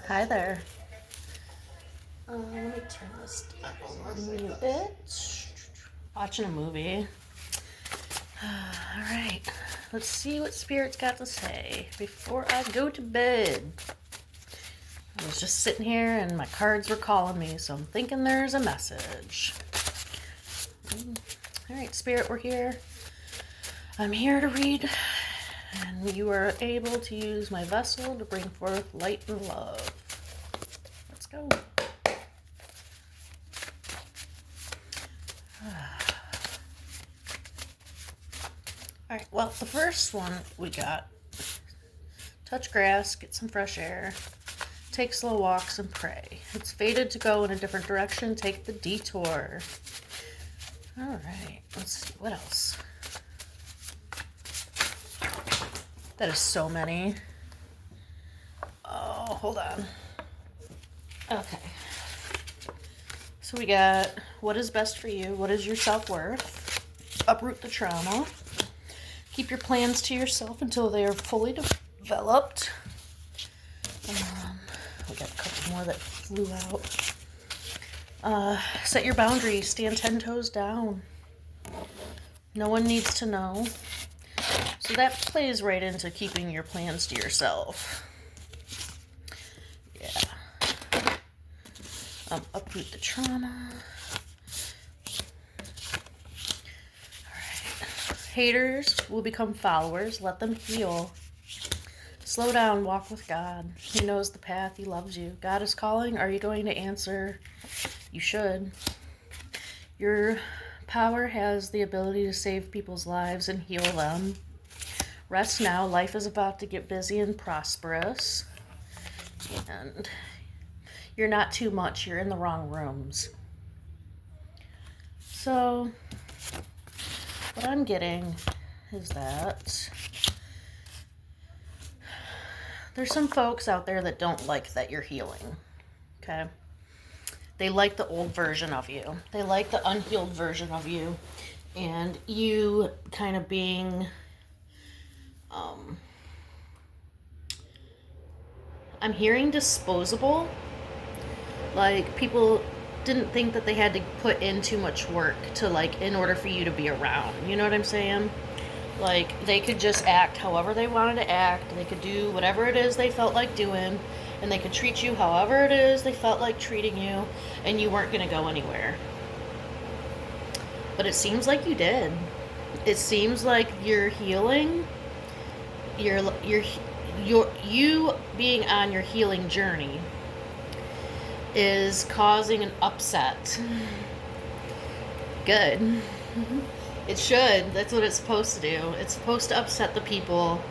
Hi there. Let me turn this down a little bit. Watching a movie. All right. Let's see what Spirit's got to say before I go to bed. I was just sitting here and my cards were calling me, so I'm thinking there's a message. All right, Spirit, we're here. I'm here to read, and you are able to use my vessel to bring forth light and love. Let's go. Alright, well, the first one we got: touch grass, get some fresh air, take slow walks, and pray. It's fated to go in a different direction, take the detour. Alright, let's see, what else? That is so many. Oh, hold on. Okay. So we got, what is best for you? What is your self-worth? Uproot the trauma. Keep your plans to yourself until they are fully developed. We got a couple more that flew out. Set your boundaries. Stand 10 toes down. No one needs to know. So that plays right into keeping your plans to yourself. Yeah. Uproot the trauma. Haters will become followers. Let them heal. Slow down. Walk with God. He knows the path. He loves you. God is calling. Are you going to answer? You should. Your power has the ability to save people's lives and heal them. Rest now. Life is about to get busy and prosperous. And you're not too much. You're in the wrong rooms. So what I'm getting is that there's some folks out there that don't like that you're healing, okay? They like the old version of you. They like the unhealed version of you. And you kind of being, I'm hearing disposable. Like, people didn't think that they had to put in too much work to, like, in order for you to be around. You know what I'm saying? Like, they could just act however they wanted to act. They could do whatever it is they felt like doing. And they could treat you however it is they felt like treating you. And you weren't going to go anywhere. But it seems like you did. It seems like you're healing. You being on your healing journey is causing an upset. Good. It should. That's what it's supposed to do. It's supposed to upset the people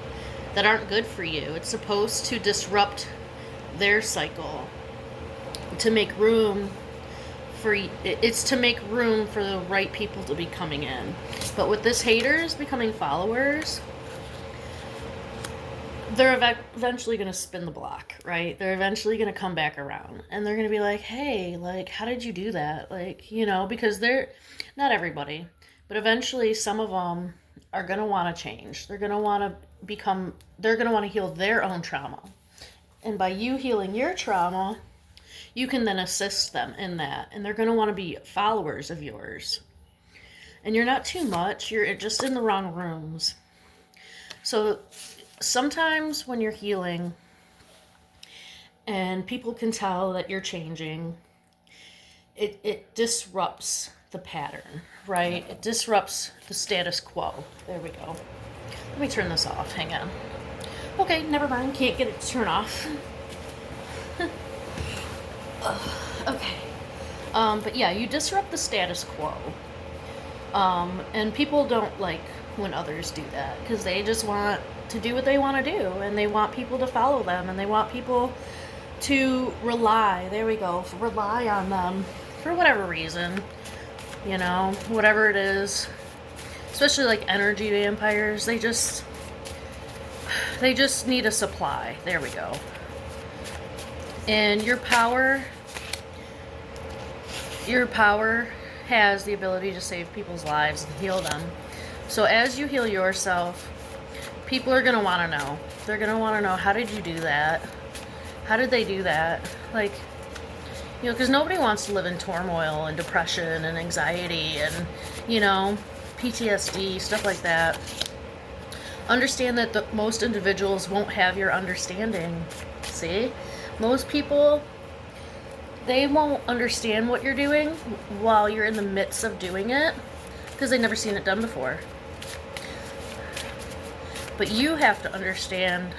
that aren't good for you. It's supposed to disrupt their cycle. To make room for, it's to make room for the right people to be coming in. But with this haters becoming followers, they're eventually going to spin the block, right? They're eventually going to come back around. And they're going to be like, hey, like, how did you do that? Like, you know, because they're, not everybody, but eventually some of them are going to want to change. They're going to want to they're going to want to heal their own trauma. And by you healing your trauma, you can then assist them in that. And they're going to want to be followers of yours. And you're not too much. You're just in the wrong rooms. So sometimes when you're healing and people can tell that you're changing, it disrupts the pattern, right? It disrupts the status quo. There we go. Let me turn this off. Hang on. Okay, never mind. Can't get it to turn off. Okay. But yeah, you disrupt the status quo. And people don't like when others do that because they just want to do what they want to do, and they want people to follow them, and they want people to rely on them for whatever reason, you know, whatever it is. Especially like energy vampires, they just need a supply. There we go. And your power has the ability to save people's lives and heal them. So as you heal yourself, people are going to want to know. They're going to want to know, how did you do that? How did they do that? Like, you know, because nobody wants to live in turmoil and depression and anxiety and, you know, PTSD, stuff like that. Understand that most individuals won't have your understanding. See? Most people, they won't understand what you're doing while you're in the midst of doing it because they've never seen it done before. But you have to understand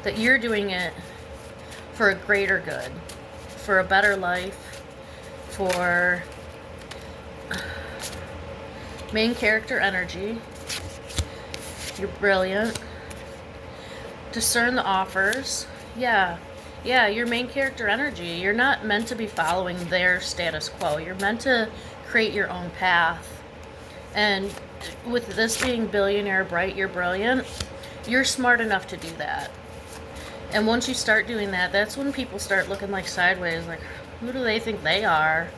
that you're doing it for a greater good, for a better life, for main character energy. You're brilliant. Discern the offers. Yeah, your main character energy. You're not meant to be following their status quo. You're meant to create your own path. And with this being billionaire bright, you're brilliant. You're smart enough to do that. And once you start doing that, that's when people start looking like sideways, like, who do they think they are?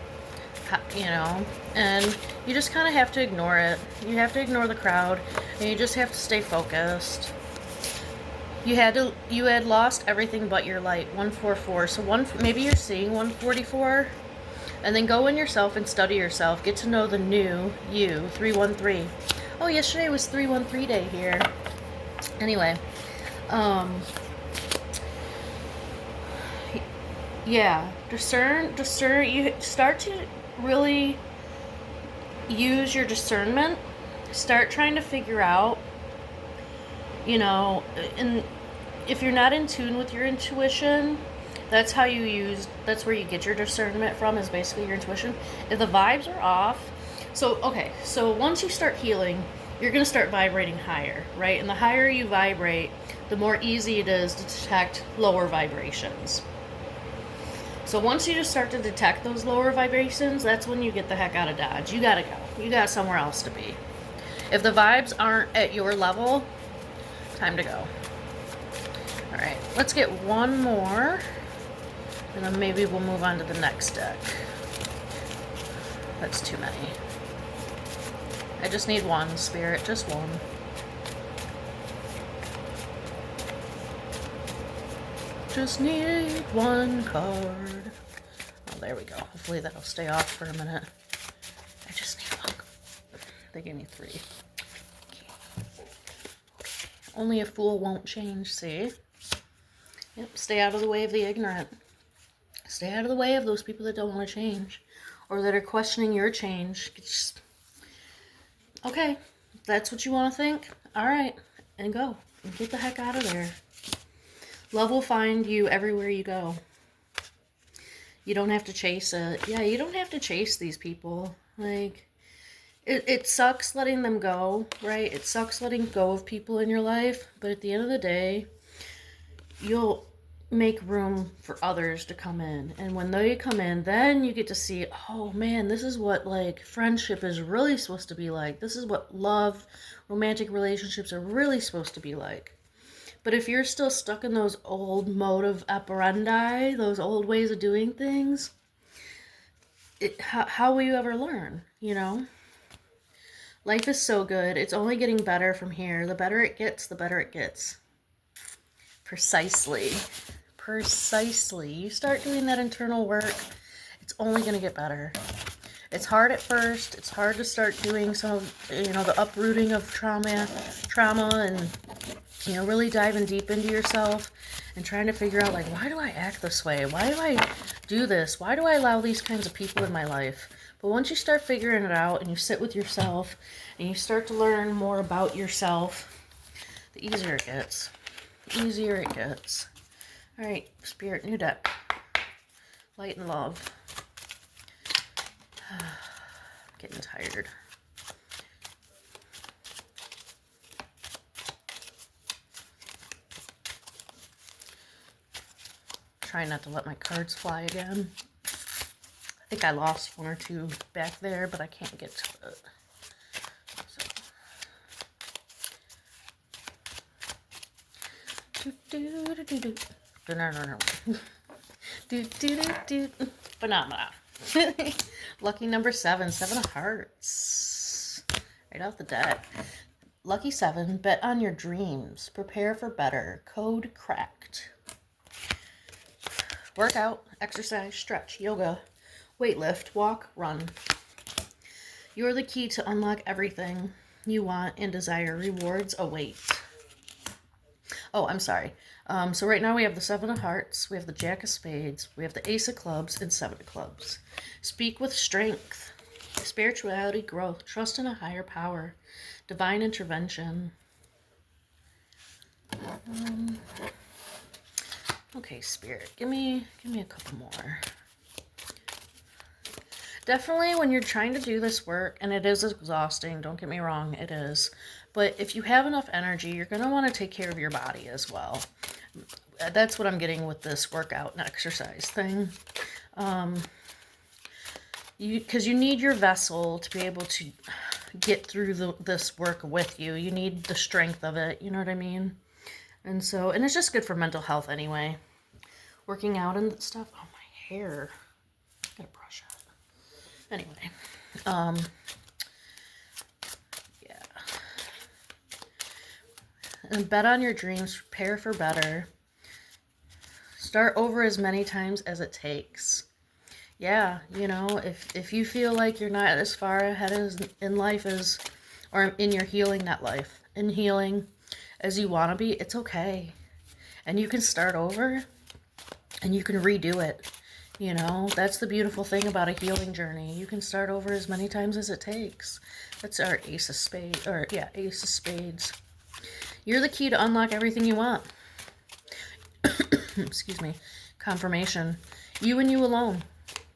You know, and you just kind of have to ignore it. You have to ignore the crowd, and you just have to stay focused. You had lost everything but your light. 144. So maybe you're seeing 144, and then go in yourself and study yourself. Get to know the new you. 313. Oh, yesterday was 313 day here. Anyway, yeah, discern. You start to really use your discernment. Start trying to figure out, you know, and if you're not in tune with your intuition, that's where you get your discernment from, is basically your intuition. If the vibes are off, so once you start healing, you're going to start vibrating higher, right? And the higher you vibrate, the more easy it is to detect lower vibrations. So once you just start to detect those lower vibrations, that's when you get the heck out of Dodge. You gotta go. You got somewhere else to be. If the vibes aren't at your level, time to go. Alright, let's get one more, and then maybe we'll move on to the next deck. That's too many. I just need one, Spirit, just one. Just need one card. Oh, there we go. Hopefully that'll stay off for a minute. I just need one. They gave me 3. Okay. Only a fool won't change, see? Yep, stay out of the way of the ignorant. Stay out of the way of those people that don't want to change, or that are questioning your change. Just, okay, that's what you want to think? Alright, and go. And get the heck out of there. Love will find you everywhere you go. You don't have to chase it. Yeah, you don't have to chase these people. Like, it sucks letting them go, right? It sucks letting go of people in your life. But at the end of the day, you'll make room for others to come in. And when they come in, then you get to see, oh man, this is what, like, friendship is really supposed to be like. This is what love, romantic relationships are really supposed to be like. But if you're still stuck in those old mode operandi, those old ways of doing things, how will you ever learn, you know? Life is so good. It's only getting better from here. The better it gets, the better it gets. Precisely. You start doing that internal work, it's only going to get better. It's hard at first. It's hard to start doing some of, you know, the uprooting of trauma and, you know, really diving deep into yourself and trying to figure out, like, why do I act this way? Why do I do this? Why do I allow these kinds of people in my life? But once you start figuring it out and you sit with yourself and you start to learn more about yourself, the easier it gets. The easier it gets. All right, Spirit, new deck. Light and love. I'm getting tired. Trying not to let my cards fly again. I think I lost 1 or 2 back there, but I can't get to it. Phenomena. Lucky number 7, 7 of hearts. Right off the deck. Lucky 7, bet on your dreams. Prepare for better. Code cracked. Workout, exercise, stretch, yoga, weight lift, walk, run. You're the key to unlock everything you want and desire. Rewards await. Oh, I'm sorry. So right now we have the Seven of Hearts, we have the Jack of Spades, we have the Ace of Clubs, and Seven of Clubs. Speak with strength. Spirituality, growth, trust in a higher power, divine intervention. Okay, Spirit, give me a couple more. Definitely when you're trying to do this work, and it is exhausting, don't get me wrong, it is. But if you have enough energy, you're going to want to take care of your body as well. That's what I'm getting with this workout and exercise thing. Because you need your vessel to be able to get through this work with you. You need the strength of it, you know what I mean? And it's just good for mental health anyway. Working out and stuff. Oh, my hair. I gotta brush it. Anyway, yeah. And bet on your dreams, prepare for better. Start over as many times as it takes. Yeah, you know, if you feel like you're not as far ahead as in life as, or in your healing, not life, in healing as you want to be, it's okay. And you can start over and you can redo it. You know, that's the beautiful thing about a healing journey. You can start over as many times as it takes. That's our Ace of Spades, or yeah, Ace of Spades. You're the key to unlock everything you want. Excuse me. Confirmation. You and you alone.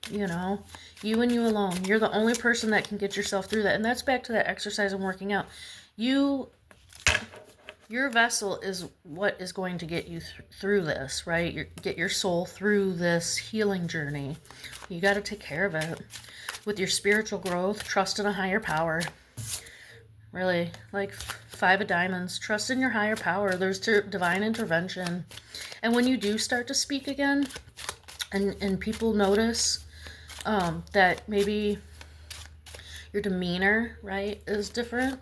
You know, you and you alone. You're the only person that can get yourself through that. And that's back to that exercise and working out. Your vessel is what is going to get you through this, right? Get your soul through this healing journey. You got to take care of it. With your spiritual growth, trust in a higher power. Really, like Five of Diamonds. Trust in your higher power. There's divine intervention. And when you do start to speak again, and people notice that maybe your demeanor, right, is different.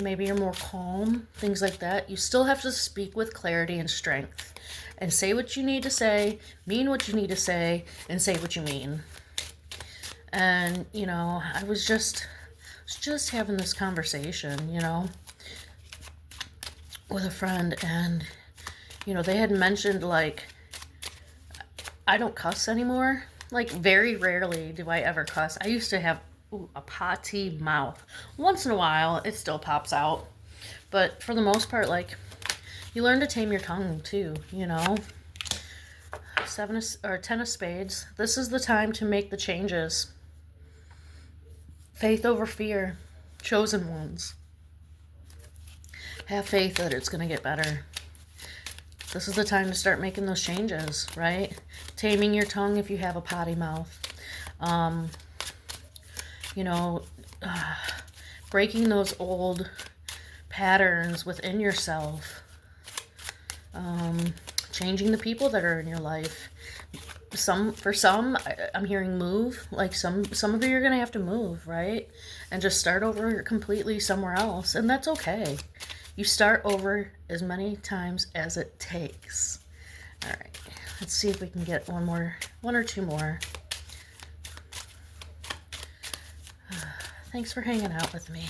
Maybe you're more calm, things like that. You still have to speak with clarity and strength and say what you need to say, mean what you need to say, and say what you mean. And, you know, I was just having this conversation, you know, with a friend, and, you know, they had mentioned, like, I don't cuss anymore. Like, very rarely do I ever cuss. I used to have a potty mouth. Once in a while, it still pops out. But for the most part, like, you learn to tame your tongue too, you know? 10 of Spades. This is the time to make the changes. Faith over fear. Chosen ones. Have faith that it's going to get better. This is the time to start making those changes, right? Taming your tongue if you have a potty mouth. You know, breaking those old patterns within yourself. Changing the people that are in your life. For some, I'm hearing move. Like some of you are going to have to move, right? And just start over completely somewhere else. And that's okay. You start over as many times as it takes. All right. Let's see if we can get one or two more. Thanks for hanging out with me.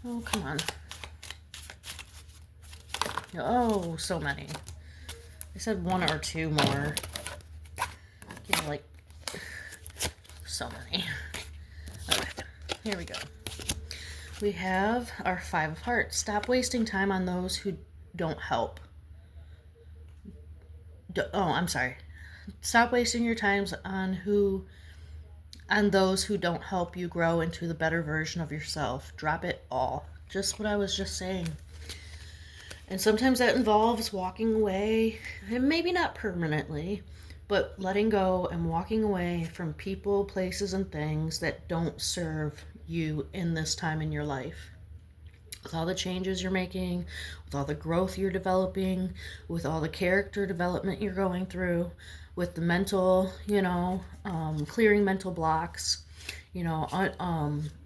Oh, come on. Oh, so many. I said one or two more. Give me, like, so many. Okay, here we go. We have our Five of Hearts. Stop wasting time on those who don't help. I'm sorry. Stop wasting your times on those who don't help you grow into the better version of yourself. Drop it all. Just what I was just saying. And sometimes that involves walking away, and maybe not permanently, but letting go and walking away from people, places, and things that don't serve you in this time in your life. With all the changes you're making, with all the growth you're developing, with all the character development you're going through, with the mental, you know, clearing mental blocks, you know,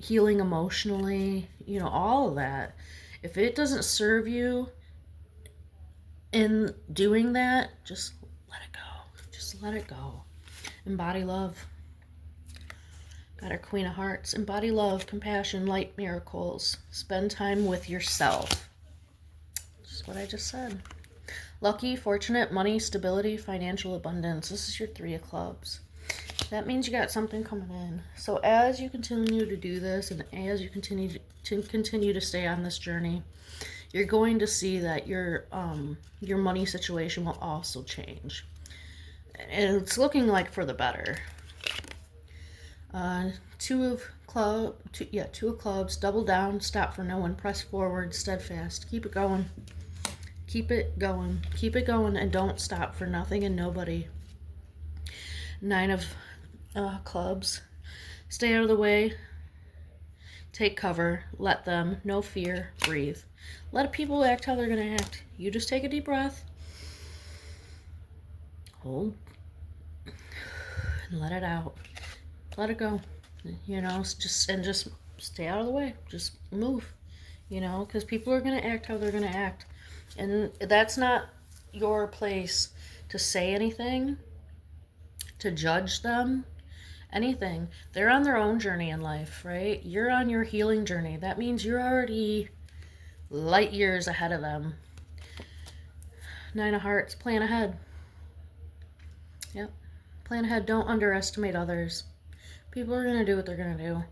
healing emotionally, you know, all of that. If it doesn't serve you in doing that, just let it go. Just let it go. Embody love. Got our Queen of Hearts. Embody love, compassion, light, miracles. Spend time with yourself. Just what I just said. Lucky, fortunate, money, stability, financial abundance. This is your Three of Clubs. That means you got something coming in. So as you continue to do this, and as you continue to stay on this journey, you're going to see that your money situation will also change. And it's looking like for the better. Two of clubs. Double down. Stop for no one. Press forward. Steadfast. Keep it going. Keep it going. Keep it going, and don't stop for nothing and nobody. Nine of clubs. Stay out of the way. Take cover. Let them. No fear. Breathe. Let people act how they're going to act. You just take a deep breath. Hold. And let it out. Let it go. You know, just stay out of the way. Just move. You know, because people are going to act how they're going to act. And that's not your place to say anything, to judge them, anything. They're on their own journey in life, right? You're on your healing journey. That means you're already light years ahead of them. Nine of Hearts, plan ahead. Yep, plan ahead. Don't underestimate others. People are going to do what they're going to do.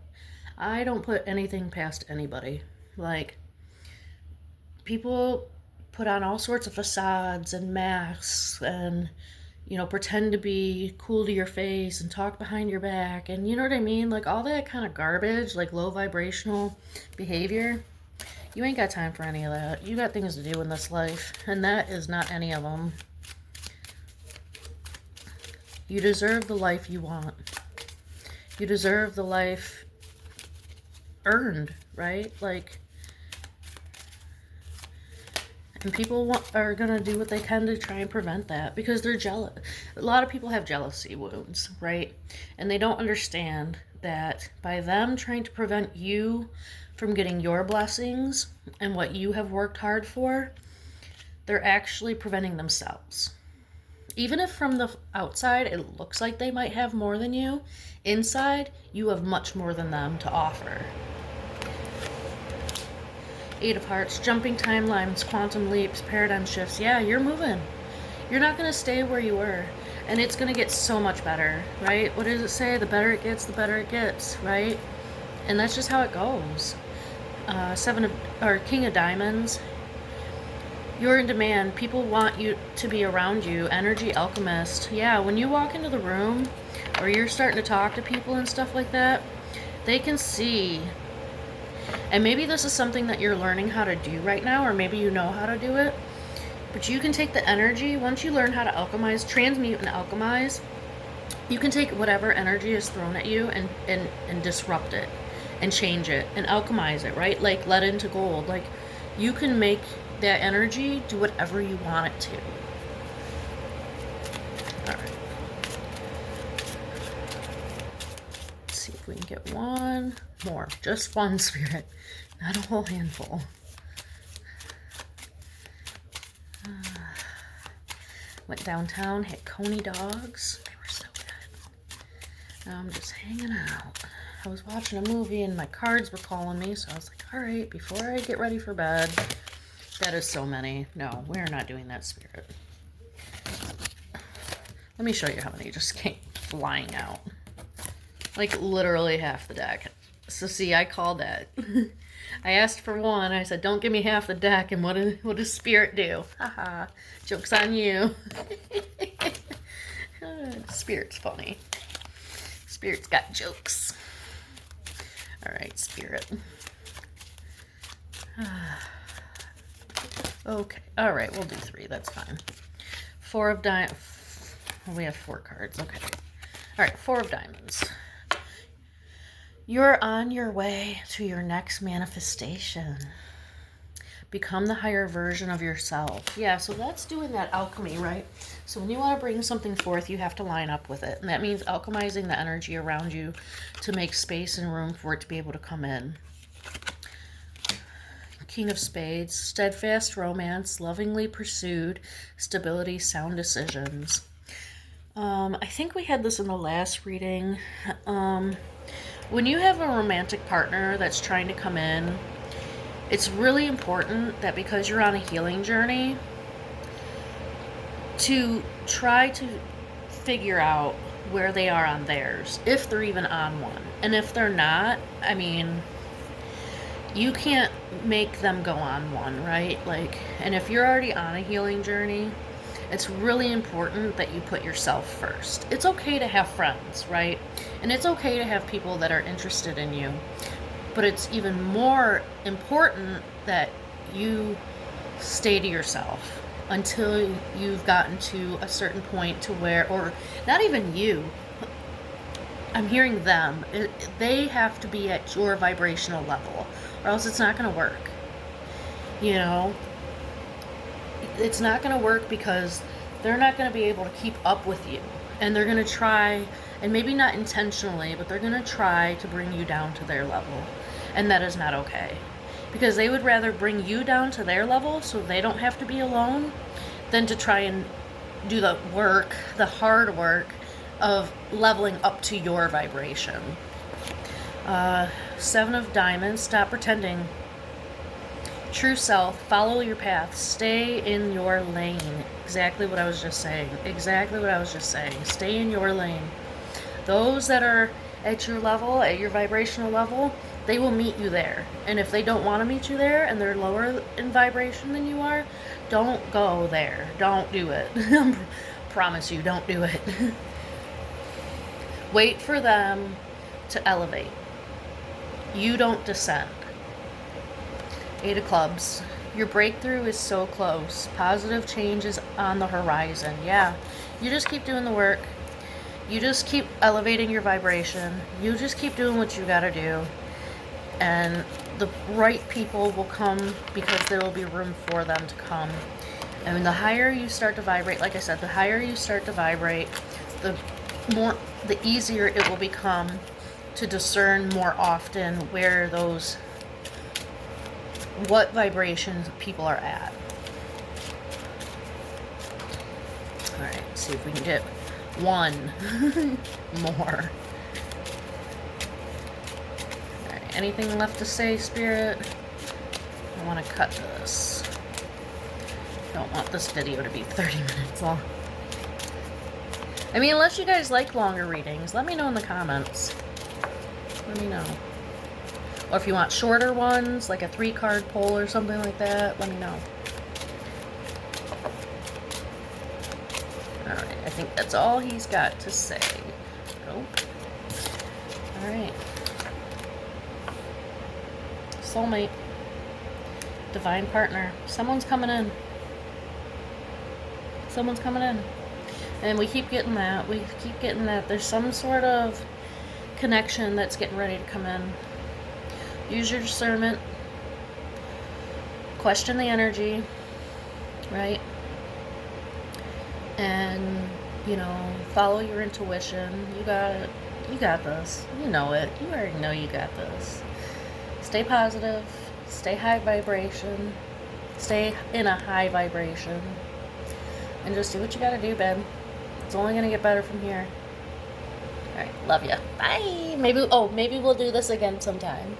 I don't put anything past anybody. Like, people put on all sorts of facades and masks and, you know, pretend to be cool to your face and talk behind your back. And you know what I mean? Like, all that kind of garbage, like low vibrational behavior. You ain't got time for any of that. You got things to do in this life. And that is not any of them. You deserve the life you want. You deserve the life earned, right? Like, and people are going to do what they can to try and prevent that because they're jealous. A lot of people have jealousy wounds, right? And they don't understand that by them trying to prevent you from getting your blessings and what you have worked hard for, they're actually preventing themselves. Even if from the outside it looks like they might have more than you, inside you have much more than them to offer. Eight of Hearts, jumping timelines, quantum leaps, paradigm shifts. Yeah, you're moving. You're not going to stay where you were. And it's going to get so much better, right? What does it say? The better it gets, the better it gets, right? And that's just how it goes. King of Diamonds. You're in demand. People want you to be around you. Energy alchemist. Yeah, when you walk into the room or you're starting to talk to people and stuff like that, they can see. And maybe this is something that you're learning how to do right now, or maybe you know how to do it. But you can take the energy, once you learn how to alchemize, transmute and alchemize, you can take whatever energy is thrown at you and disrupt it and change it and alchemize it, right? Like lead into gold. Like, you can make that energy do whatever you want it to. All right. Let's see if we can get one more. Just one, Spirit. Not a whole handful. Went downtown, hit Coney dogs. They were so good. Now I'm just hanging out. I was watching a movie and my cards were calling me, so I was like, all right, before I get ready for bed. That is so many. No, we're not doing that, Spirit. Let me show you how many just came flying out. Like, literally half the deck. So, see, I called that. I asked for one. I said, don't give me half the deck. And what does Spirit do? Haha. Joke's on you. Spirit's funny. Spirit's got jokes. All right, Spirit. Okay. All right, we'll do 3. That's fine. 4 of diamonds. We have 4 cards. Okay. All right, 4 of diamonds. You're on your way to your next manifestation. Become the higher version of yourself. Yeah, so that's doing that alchemy, right? So when you want to bring something forth, you have to line up with it. And that means alchemizing the energy around you to make space and room for it to be able to come in. King of Spades, steadfast romance, lovingly pursued, stability, sound decisions. I think we had this in the last reading. When you have a romantic partner that's trying to come in, it's really important that because you're on a healing journey, to try to figure out where they are on theirs, if they're even on one. And if they're not, I mean, you can't make them go on one, right? Like, and if you're already on a healing journey, it's really important that you put yourself first. It's okay to have friends, right? And it's okay to have people that are interested in you. But it's even more important that you stay to yourself until you've gotten to a certain point to where, or not even you, I'm hearing them, they have to be at your vibrational level, or else it's not going to work. You know, it's not going to work because they're not going to be able to keep up with you. And they're going to try, and maybe not intentionally, but they're going to try to bring you down to their level. And that is not okay. Because they would rather bring you down to their level so they don't have to be alone than to try and do the work, the hard work of leveling up to your vibration. 7 of Diamonds, stop pretending. True self, follow your path, stay in your lane. Exactly what I was just saying. Exactly what I was just saying. Stay in your lane. Those that are at your level, at your vibrational level, they will meet you there. And if they don't want to meet you there and they're lower in vibration than you are, don't go there. Don't do it. Promise you, don't do it. Wait for them to elevate. You don't descend. 8 of Clubs. Your breakthrough is so close. Positive change is on the horizon. Yeah. You just keep doing the work. You just keep elevating your vibration. You just keep doing what you gotta do. And the right people will come because there will be room for them to come. And the higher you start to vibrate, like I said, the higher you start to vibrate, the easier it will become to discern more often where what vibrations people are at. Alright, see if we can get one more. Alright, anything left to say, Spirit? I want to cut this. Don't want this video to be 30 minutes long. I mean, unless you guys like longer readings, let me know in the comments. Let me know. Or if you want shorter ones, like a 3-card pull or something like that, let me know. Alright, I think that's all he's got to say. Nope. Alright. Soulmate. Divine partner. Someone's coming in. Someone's coming in. And we keep getting that. We keep getting that. There's some sort of connection that's getting ready to come in. Use your discernment. Question the energy. Right? And, you know, follow your intuition. You got it. You got this. You know it. You already know you got this. Stay positive. Stay high vibration. Stay in a high vibration. And just do what you gotta do, babe. It's only gonna get better from here. Alright, love ya. Bye! Maybe we'll do this again sometime.